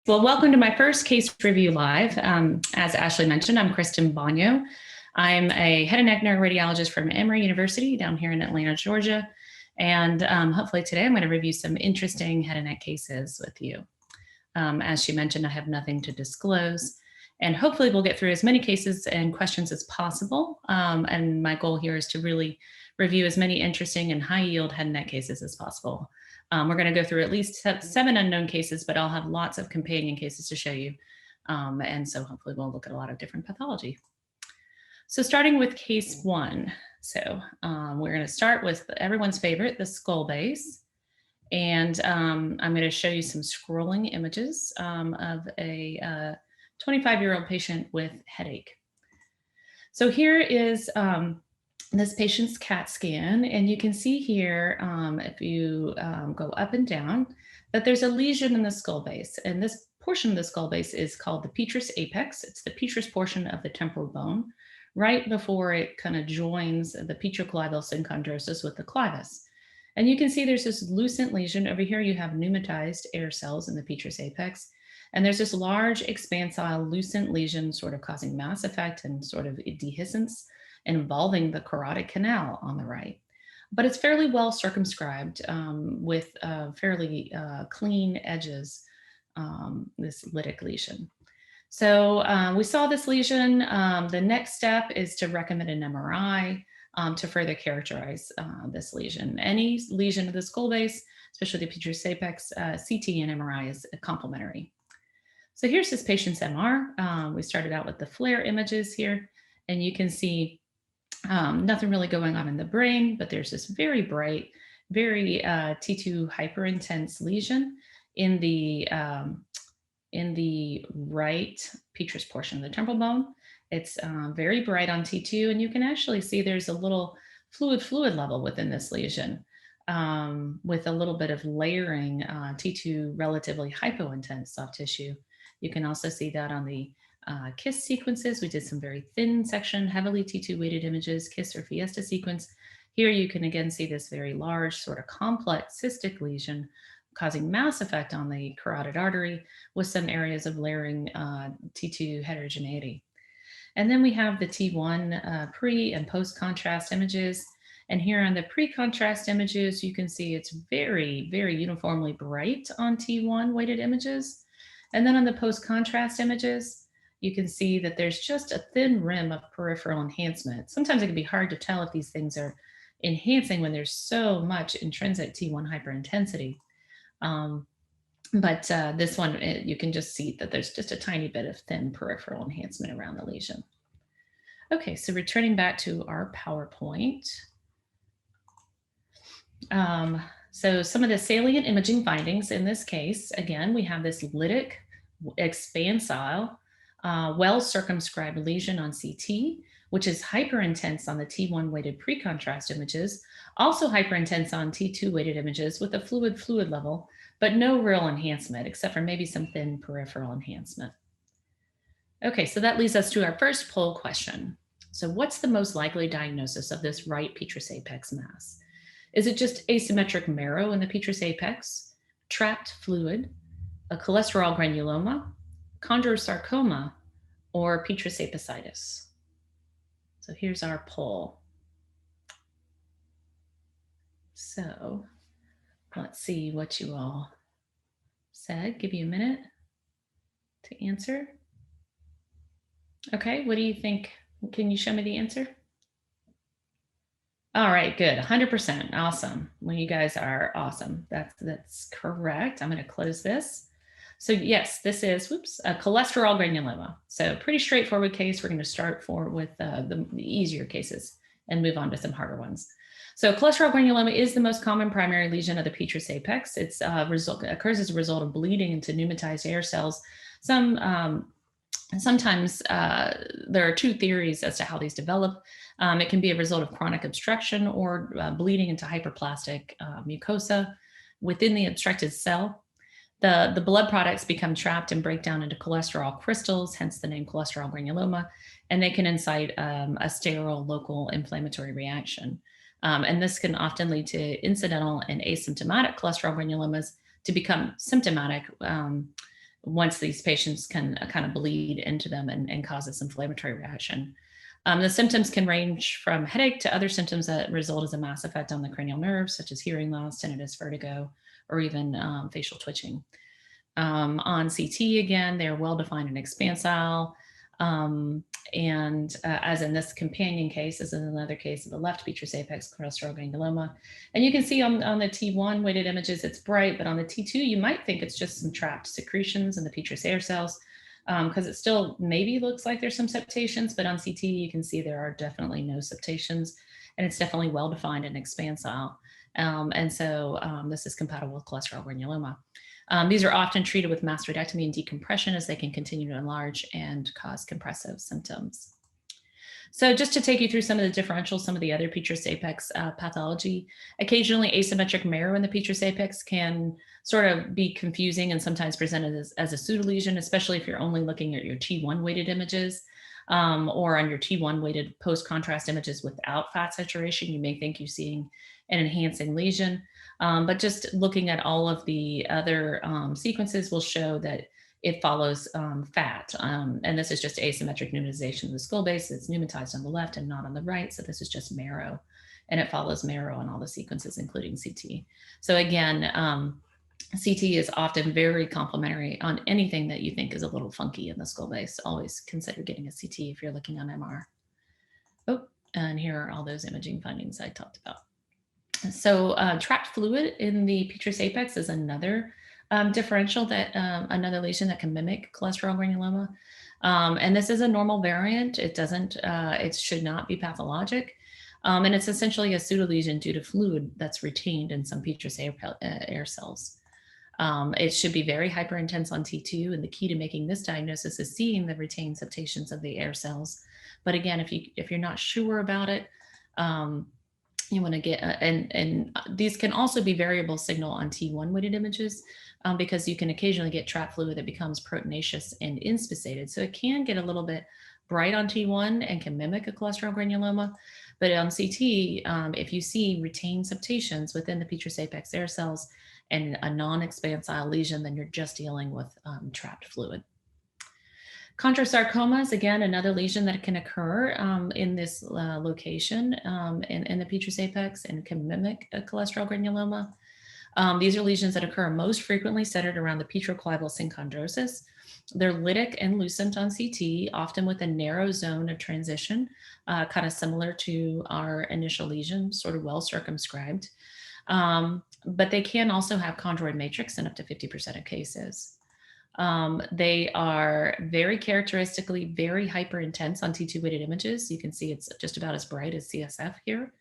Well, welcome to my first case review live. As Ashley mentioned, I'm Kristen Baugnon. I'm a head and neck neuroradiologist from Emory University down here in Atlanta, Georgia. And hopefully today I'm going to review some interesting head and neck cases with you. As she mentioned, I have nothing to disclose. And hopefully we'll get through as many cases and questions as possible. And my goal here is to really review as many interesting and high yield head and neck cases as possible. We're going to go through at least 7 unknown cases, but I'll have lots of companion cases to show you. And so hopefully we'll look at a lot of different pathology. So starting with case 1. So we're going to start with everyone's favorite, the skull base. And I'm going to show you some scrolling images of a 25-year-old patient with headache. So here is this patient's CAT scan, and you can see here, if you go up and down, that there's a lesion in the skull base. And this portion of the skull base is called the petrous apex. It's the petrous portion of the temporal bone, right before it kind of joins the petroclival synchondrosis with the clivus. And you can see there's this lucent lesion. Over here you have pneumatized air cells in the petrous apex. And there's this large expansile lucent lesion sort of causing mass effect and sort of dehiscence involving the carotid canal on the right. But it's fairly well circumscribed with fairly clean edges, this lytic lesion. So we saw this lesion. The next step is to recommend an MRI to further characterize this lesion. Any lesion of the skull base, especially the petrous apex, CT and MRI is complementary. So here's this patient's MR. We started out with the FLAIR images here, and you can see nothing really going on in the brain, but there's this very bright, very T2 hyperintense lesion in the right petrous portion of the temporal bone. It's very bright on T2, and you can actually see there's a little fluid level within this lesion with a little bit of layering T2 relatively hypointense soft tissue. You can also see that on the KISS sequences. We did some very thin section, heavily T2 weighted images, KISS or Fiesta sequence. Here you can again see this very large sort of complex cystic lesion causing mass effect on the carotid artery with some areas of layering T2 heterogeneity. And then we have the T1 pre and post contrast images. And here on the pre-contrast images, you can see it's very, very uniformly bright on T1 weighted images. And then on the post-contrast images, you can see that there's just a thin rim of peripheral enhancement. Sometimes it can be hard to tell if these things are enhancing when there's so much intrinsic T1 hyperintensity. But this one, you can just see that there's just a tiny bit of thin peripheral enhancement around the lesion. Okay, so returning back to our PowerPoint. So some of the salient imaging findings in this case, again, we have this lytic expansile, well-circumscribed lesion on CT, which is hyperintense on the T1 weighted pre-contrast images, also hyperintense on T2 weighted images with a fluid level, but no real enhancement except for maybe some thin peripheral enhancement. Okay, so that leads us to our first poll question. So what's the most likely diagnosis of this right petrous apex mass? Is it just asymmetric marrow in the petrous apex, trapped fluid, a cholesterol granuloma, chondrosarcoma, or petrous apicitis? So here's our poll. So let's see what you all said. Give you a minute to answer. Okay, what do you think? Can you show me the answer? All right, good, 100%, awesome. Well, you guys are awesome. That's correct. I'm gonna close this. So yes, this is, a cholesterol granuloma. So pretty straightforward case. We're gonna start with the easier cases and move on to some harder ones. So cholesterol granuloma is the most common primary lesion of the petrous apex. It occurs as a result of bleeding into pneumatized air cells. Sometimes there are 2 theories as to how these develop. It can be a result of chronic obstruction or bleeding into hyperplastic mucosa within the obstructed cell. The blood products become trapped and break down into cholesterol crystals, hence the name cholesterol granuloma, and they can incite a sterile local inflammatory reaction. And this can often lead to incidental and asymptomatic cholesterol granulomas to become symptomatic once these patients can kind of bleed into them and cause this inflammatory reaction. The symptoms can range from headache to other symptoms that result as a mass effect on the cranial nerves, such as hearing loss, tinnitus, vertigo, or even facial twitching. On CT, again, they're well-defined and expansile. As in this companion case, this is another case of the left petrous apex cholesterol granuloma. And you can see on the T1 weighted images, it's bright, but on the T2, you might think it's just some trapped secretions in the petrous air cells, because it still maybe looks like there's some septations, but on CT, you can see there are definitely no septations, and it's definitely well-defined and expansile. This is compatible with cholesterol granuloma. These are often treated with mastoidectomy and decompression, as they can continue to enlarge and cause compressive symptoms. So just to take you through some of the differentials, some of the other petrous apex pathology, occasionally asymmetric marrow in the petrous apex can sort of be confusing and sometimes presented as a pseudolesion, especially if you're only looking at your T1 weighted images, or on your T1 weighted post-contrast images without fat saturation. You may think you're seeing an enhancing lesion, but just looking at all of the other sequences will show that it follows fat. And this is just asymmetric pneumatization of the skull base. It's pneumatized on the left and not on the right. So this is just marrow, and it follows marrow on all the sequences, including CT. So again, CT is often very complementary on anything that you think is a little funky in the skull base. Always consider getting a CT if you're looking on MR. Oh, and here are all those imaging findings I talked about. So trapped fluid in the petrous apex is another differential, that another lesion that can mimic cholesterol granuloma. And this is a normal variant. It should not be pathologic. And it's essentially a pseudolesion due to fluid that's retained in some petrous air cells. It should be very hyperintense on T2, and the key to making this diagnosis is seeing the retained septations of the air cells. But again, if you're not sure about it, you want to get, and these can also be variable signal on T1 weighted images, because you can occasionally get trapped fluid that becomes proteinaceous and inspissated. So it can get a little bit bright on T1 and can mimic a cholesterol granuloma. But on CT, if you see retained septations within the petrous apex air cells and a non-expansile lesion, then you're just dealing with trapped fluid. Chondrosarcoma is, again, another lesion that can occur in this location in the petrous apex and can mimic a cholesterol granuloma. These are lesions that occur most frequently centered around the petroclival synchondrosis. They're lytic and lucent on CT, often with a narrow zone of transition, kind of similar to our initial lesion, sort of well circumscribed. But they can also have chondroid matrix in up to 50% of cases. They are very characteristically very hyperintense on T2 weighted images. You can see it's just about as bright as CSF here.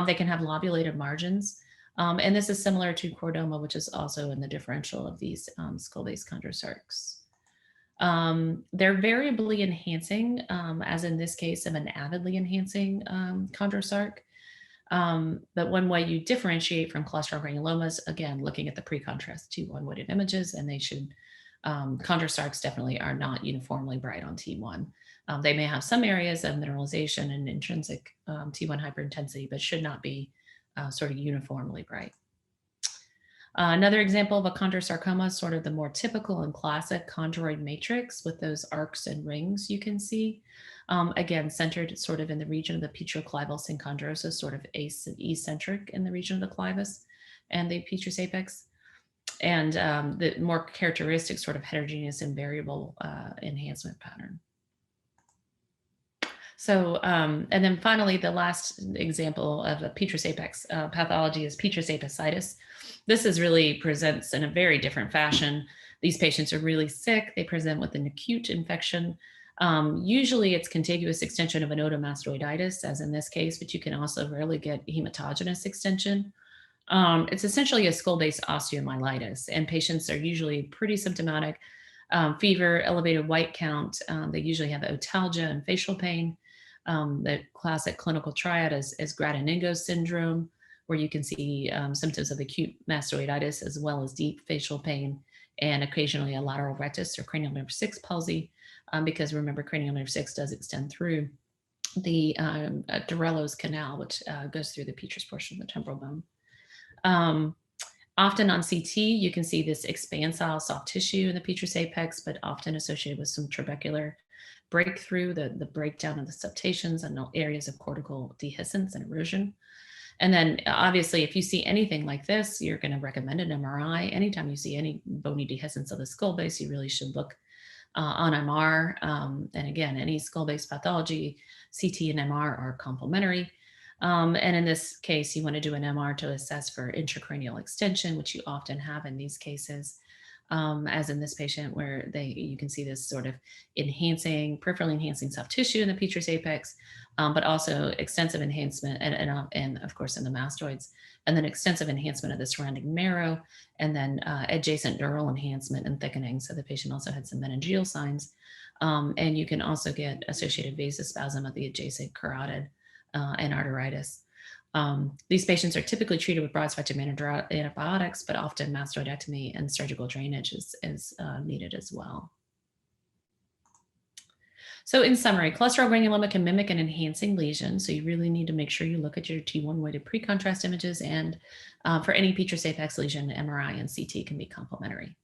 They can have lobulated margins. And this is similar to chordoma, which is also in the differential of these skull-based chondrosarcs. They're variably enhancing, as in this case of an avidly enhancing chondrosarc. But one way you differentiate from cholesterol granulomas, again, looking at the pre-contrast T1 weighted images, and they should, chondrosarcs definitely are not uniformly bright on T1. They may have some areas of mineralization and intrinsic T1 hyperintensity, but should not be sort of uniformly bright. Another example of a chondrosarcoma is sort of the more typical and classic chondroid matrix with those arcs and rings you can see. Again, centered sort of in the region of the petroclival synchondrosis, sort of eccentric in the region of the clivus and the petrous apex. And the more characteristic sort of heterogeneous and variable enhancement pattern. So, and then finally, the last example of a petrous apex pathology is petrous apicitis. This really presents in a very different fashion. These patients are really sick. They present with an acute infection. Usually it's contiguous extension of an otomastoiditis, as in this case, but you can also rarely get hematogenous extension. It's essentially a skull-based osteomyelitis, and patients are usually pretty symptomatic. Fever, elevated white count. They usually have otalgia and facial pain. The classic clinical triad is Gradaningo syndrome, where you can see symptoms of acute mastoiditis as well as deep facial pain, and occasionally a lateral rectus or cranial nerve 6 palsy, because remember, cranial nerve 6 does extend through the Dorello's canal, which goes through the petrous portion of the temporal bone. Often on CT, you can see this expansile soft tissue in the petrous apex, but often associated with some trabecular breakthrough, the breakdown of the septations and areas of cortical dehiscence and erosion. And then obviously, if you see anything like this, you're going to recommend an MRI. Anytime you see any bony dehiscence of the skull base, you really should look on MR. And again, any skull-based pathology, CT and MR are complementary. And in this case, you want to do an MR to assess for intracranial extension, which you often have in these cases, as in this patient where you can see this sort of peripherally enhancing soft tissue in the petrous apex, but also extensive enhancement and of course in the mastoids, and then extensive enhancement of the surrounding marrow, and then adjacent dural enhancement and thickening. So the patient also had some meningeal signs. And you can also get associated vasospasm of the adjacent carotid and arteritis. These patients are typically treated with broad-spectrum antibiotics, but often mastoidectomy and surgical drainage is needed as well. So in summary, cholesterol granuloma can mimic an enhancing lesion. So you really need to make sure you look at your T1 weighted pre-contrast images, and for any petrous apex lesion, MRI and CT can be complementary.